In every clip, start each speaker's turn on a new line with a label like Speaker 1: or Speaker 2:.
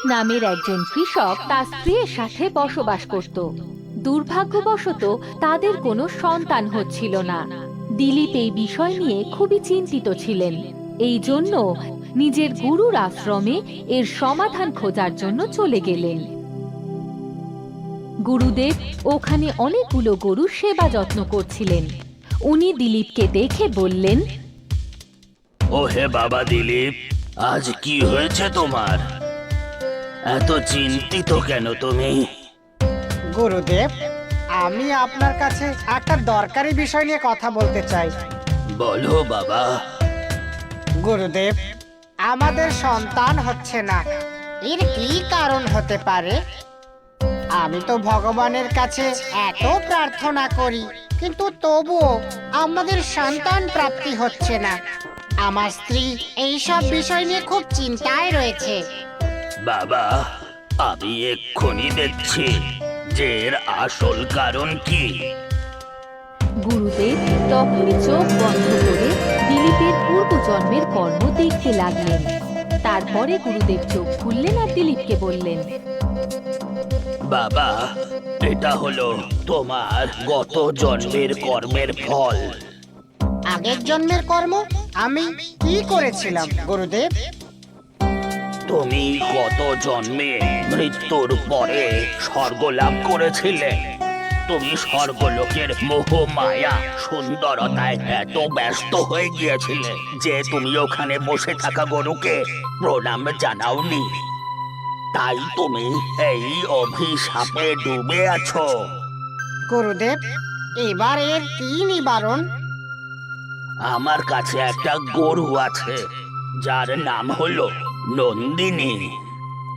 Speaker 1: নামের একজন কৃষক তার স্ত্রীর সাথে বসবাস করত। দুর্ভাগ্যবশত তাদের কোনো সন্তান হচ্ছিল না। দিলীপ এই বিষয় নিয়ে খুবই চিন্তিত ছিলেন। এই জন্য নিজের গুরুর আশ্রমে এর সমাধান খোঁজার জন্য চলে গেলেন। গুরুদেব ওখানে অনেকগুলো গরুর সেবা যত্ন করছিলেন। উনি দিলীপকে দেখে বললেন,
Speaker 2: ও হে বাবা দিলীপ, আজ কি হয়েছে তোমার? এত চিন্তিত কেন তুমি?
Speaker 3: গুরুদেব, আমি আপনার কাছে একটা দরকারি বিষয় নিয়ে কথা বলতে চাই।
Speaker 2: বলো বাবা।
Speaker 3: গুরুদেব, আমাদের সন্তান হচ্ছে না, এর কি কারণ হতে পারে? আমি তো ভগবানের কাছে এত প্রার্থনা করি, কিন্তু তবুও আমাদের সন্তান প্রাপ্তি হচ্ছে না। আমার স্ত্রী এইসব বিষয় নিয়ে খুব চিন্তায় রয়েছে।
Speaker 2: বাবা, আমি এক্ষুনি দেখছি যে এর আসল কারণ কি।
Speaker 1: গুরুদেব তখনই চোখ বন্ধ করে দিলীপের পূর্বজন্মের কর্ম দেখতে লাগলেন। তারপরে গুরুদেব চোখ খুললেন আর দিলীপকে বললেন,
Speaker 2: বাবা, এটা হলো তোমার গত জন্মের কর্মের ফল।
Speaker 3: আগের জন্মের কর্ম আমি কি করেছিলাম গুরুদেব?
Speaker 2: তুমি গত জন্মে মৃত্যুর পরে স্বর্গ লাভ করেছিলে। তুমি স্বর্গলোকের মোহ মায়া সুন্দরতায় এত ব্যস্ত হয়ে গিয়েছিলে যে তুমি ওখানে বসে থাকা গরুকে প্রণাম জানাওনি। তাই তুমি এই অভিশাপে ডুবে আছো।
Speaker 3: গুরুদেব, এবার এর কি নিবারণ?
Speaker 2: আমার কাছে একটা গরু আছে যার নাম হলো নন্দিনী।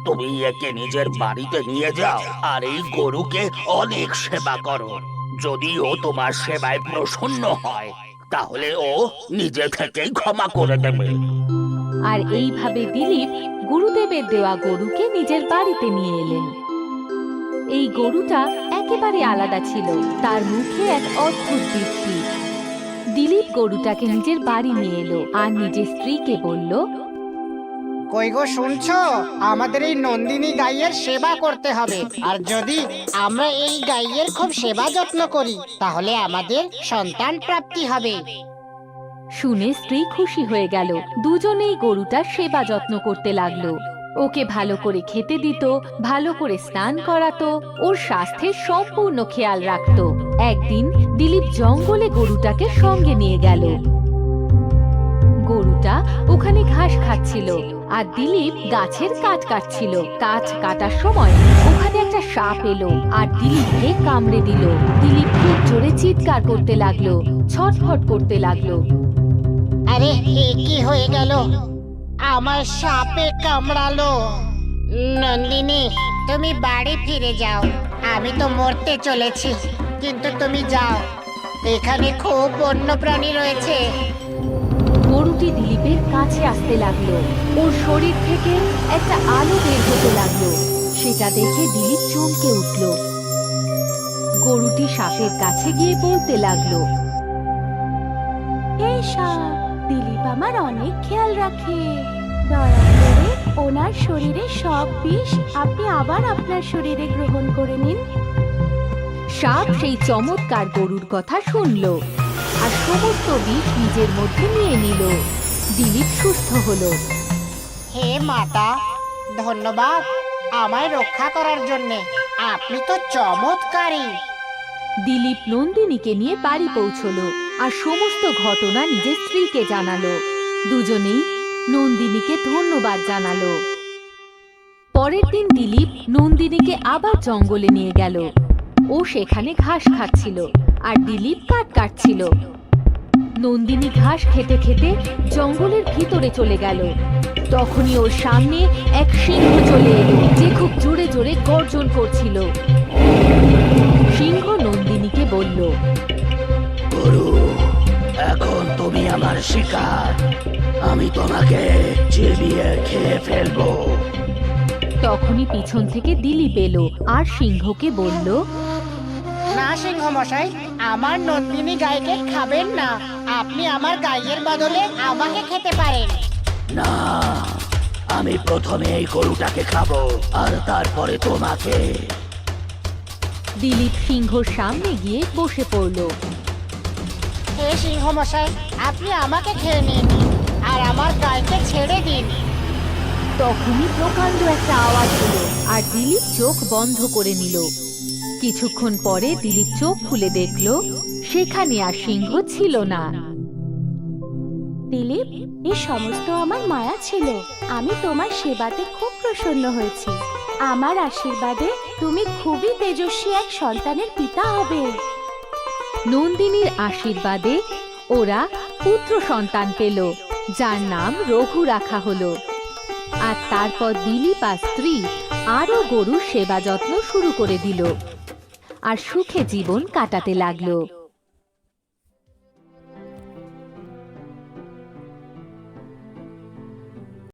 Speaker 2: তুমি একে নিজের বাড়িতে নিয়ে যাও আর এই গরুকে অনেক সেবা করো। যদি ও তোমার সেবায় প্রসন্ন হয় তাহলে ও নিজে থেকেই ক্ষমা করে দেবে।
Speaker 1: আর এইভাবে দিলীপ গুরুদেবের দেওয়া গরুকে নিজের বাড়িতে নিয়ে এলেন। এই গরুটা একেবারে আলাদা ছিল, তার মুখে এক অদ্ভুত দীপ্তি। দিলীপ গরুটাকে নিজের বাড়ি নিয়ে এলো আর নিজের স্ত্রীকে বলল,
Speaker 3: কই গো, শুনছো? আমাদের এই নন্দিনী গাইয়ের সেবা করতে হবে, আর যদি আমরা এই গাইয়ের খুব সেবা যত্ন করি তাহলে আমাদের সন্তান প্রাপ্তি হবে।
Speaker 1: শুনে স্ত্রী খুশি হয়ে গেল। দুজনেই গরুটার সেবা যত্ন করতে লাগলো। ওকে ভালো করে খেতে দিত, ভালো করে স্নান করাতো, ওর স্বাস্থ্যের সম্পূর্ণ খেয়াল রাখতো। একদিন দিলীপ জঙ্গলে গরুটাকে সঙ্গে নিয়ে গেল। গরুটা ওখানে ঘাস খাচ্ছিল আর দিলীপ গাছের কাঠ কাটছিল। কাঠ কাটার সময় ওখানে একটা সাপ এলো আর দিলীপকে কামড়ে দিল। দিলীপ খুব জোরে চিৎকার করতে লাগলো, ছটফট করতে লাগলো।
Speaker 3: আরে, এ কি হয়ে গেল? আমার সাপে কামড়ালো। নন্দিনী, তুমি বাড়ি ফিরে যাও। আমি তো মরতে চলেছি, কিন্তু তুমি যাও। এখানে খুব বন্য প্রাণী রয়েছে।
Speaker 1: গরুটি দিলীপের কাছে আসতে লাগলো। ওর শরীর থেকে একটা আলো বের হতে লাগলো। সেটা দেখে দিলীপ চমকে উঠল। গরুটি সাপের কাছে গিয়ে বলতে লাগলো,
Speaker 4: এই সাপ, দিলীপ আমার অনেক খেয়াল রাখে। দয়া করে ওনার শরীরে সব বিষ আপনি আবার আপনার শরীরে গ্রহণ করে নিন।
Speaker 1: সাপ সেই চমৎকার গরুর কথা শুনলো আর সমস্ত বিষ নিজের মধ্যে নিয়ে নিল। দিলীপ সুস্থ হলো।
Speaker 3: হে মাতা, ধন্যবাদ আমায় রক্ষা করার জন্য। আপনি তো চমৎকারী।
Speaker 1: দিলীপ নন্দিনীকে নিয়ে বাড়ি পৌঁছলো আর সমস্ত ঘটনা নিজের স্ত্রীকে জানালো। দুজনেই নন্দিনীকে ধন্যবাদ জানালো। পরের দিন দিলীপ নন্দিনীকে আবার জঙ্গলে নিয়ে গেল। ও সেখানে ঘাস খাচ্ছিল আর দিলীপ কাঠ কাটছিল। নন্দিনী ঘাস খেতে খেতে জঙ্গলের ভিতরে চলে গেল। তখনই ওর সামনে এক সিংহ চলে এলো, যে খুব জোরে জোরে গর্জন করছিল। সিংহ নন্দিনীকে বলল,
Speaker 2: গরু, এখন তুমি আমার শিকার। আমি তোমাকে চিবিয়ে খেয়ে ফেলবো।
Speaker 1: তখনই পিছন থেকে দিলীপ এলো আর সিংহকে বলল,
Speaker 3: না সিংহ মশাই, আমার নন্দিনী গাইকে খাবেন না। আপনি আমার গাইয়ের বদলে আমাকে খেতে পারেন।
Speaker 2: না, আমি প্রথমে এই গরুটাকে খাবো আর তারপরে তোমাকে।
Speaker 1: দিলীপ সিংহর সামনে গিয়ে বসে পড়ল।
Speaker 3: হে সিংহ মশাই, আপনি আমাকে খেয়ে নিন আর আমার গাইকে ছেড়ে দিন।
Speaker 1: তখনই প্রকাণ্ড একটা আওয়াজ হলো আর দিলীপ চোখ বন্ধ করে নিল। কিছুক্ষণ পরে দিলীপ চোখ খুলে দেখল সেখানে আর সিংহ ছিল না।
Speaker 4: দিলীপ, এই সমস্ত আমার মায়া ছিল। আমি তোমার সেবাতে খুব প্রসন্ন হয়েছি। আমার আশীর্বাদে তুমি খুবই তেজস্বী এক সন্তানের পিতা হবে।
Speaker 1: নন্দিনীর আশীর্বাদে ওরা পুত্র সন্তান পেল, যার নাম রঘু রাখা হলো। আর তারপর দিলীপ আর স্ত্রী আরো গরুর সেবা যত্ন শুরু করে দিল আর সুখে জীবন কাটাতে লাগলো।